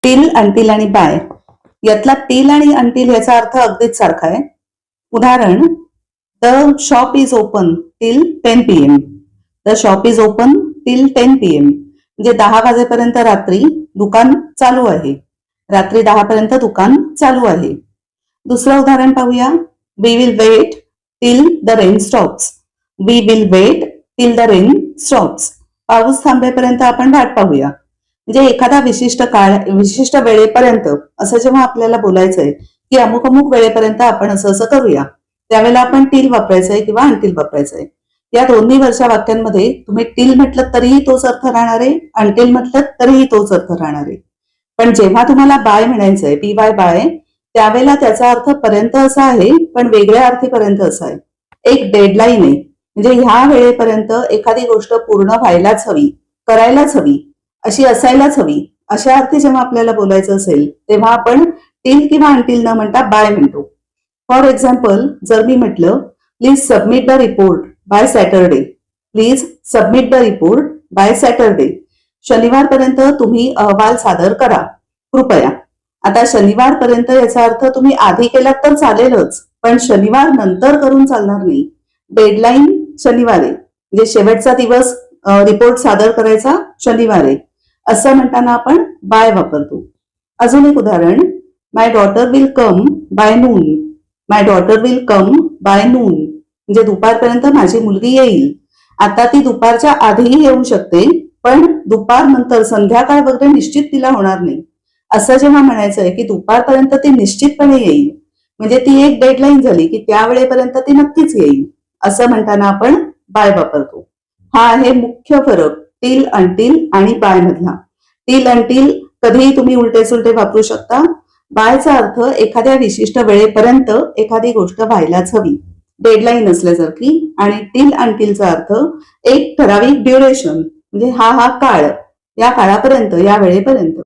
Till, until आणि bye यातला till आणि अंटिल याचा अर्थ अगदीच सारखा आहे. उदाहरण, the shop is open till 10 PM. The shop is open till 10 PM. म्हणजे 10 वाजेपर्यंत रात्री दुकान चालू आहे. रात्री 10 पर्यंत दुकान चालू आहे. दुसरं उदाहरण पाहूया. We will wait till the rain stops. We will wait till the rain stops. पाऊस थांबेपर्यंत आपण वाट पाहूया. म्हणजे एखादा विशिष्ट काळ, विशिष्ट वेळेपर्यंत असं जेव्हा आपल्याला बोलायचंय की अमुक अमुक वेळेपर्यंत आपण असं असं करूया, त्यावेळेला आपण टिल वापरायचंय किंवा अंटिल वापरायचंय. या दोन्ही वरच्या वाक्यांमध्ये तुम्ही टिल म्हटलं तरीही तोच अर्थ राहणार आहे, अंटिल म्हटलं तरीही तोच अर्थ राहणार आहे. पण जेव्हा तुम्हाला बाय म्हणायचंय, PY बाय, त्यावेळेला त्याचा अर्थ पर्यंत असा आहे, पण वेगळ्या अर्थीपर्यंत असा आहे. एक डेडलाईन आहे, म्हणजे ह्या वेळेपर्यंत एखादी गोष्ट पूर्ण व्हायलाच हवी, करायलाच हवी, अशी असायलाच हवी, अशा अर्थी जेव्हा आपल्याला बोलायचं असेल तेव्हा आपण टिल किंवा अंटिल न म्हणता बाय म्हणतो. फॉर एक्झाम्पल, जर मी म्हटलं please submit the report by Saturday. Please submit the report by Saturday. शनिवारपर्यंत तुम्ही अहवाल सादर करा कृपया. आता शनिवारपर्यंत याचा अर्थ तुम्ही आधी केलात तर चालेलच, पण शनिवार नंतर करून चालणार नाही. डेडलाईन शनिवार आहे, म्हणजे शेवटचा दिवस रिपोर्ट सादर करायचा शनिवार आहे, असं म्हणताना आपण बाय वापरतो. अजून एक उदाहरण, my daughter will come by noon. My daughter will come by noon म्हणजे दुपारपर्यंत माझी मुलगी येईल. आता ती दुपारच्या आधीही येऊ शकते, पण दुपार नंतर संध्याकाळ वगैरे निश्चित तिला होणार नाही. असं जेव्हा म्हणायचंय की दुपारपर्यंत ती निश्चितपणे येईल, म्हणजे ती एक डेडलाईन झाली की त्या वेळेपर्यंत ती नक्कीच येईल, असं म्हणताना आपण बाय वापरतो. हा आहे मुख्य फरक टिल, अंटिल आणि बाय मधला. टिल, अंटिल कधीही तुम्ही उलटे सुलटे वापरू शकता. बायचा अर्थ एखाद्या विशिष्ट वेळेपर्यंत एखादी गोष्ट व्हायलाच हवी, डेडलाईन असल्यासारखी. आणि टिल, अंटिलचा अर्थ एक ठराविक ड्युरेशन, म्हणजे हा काळ, या काळापर्यंत, या वेळेपर्यंत.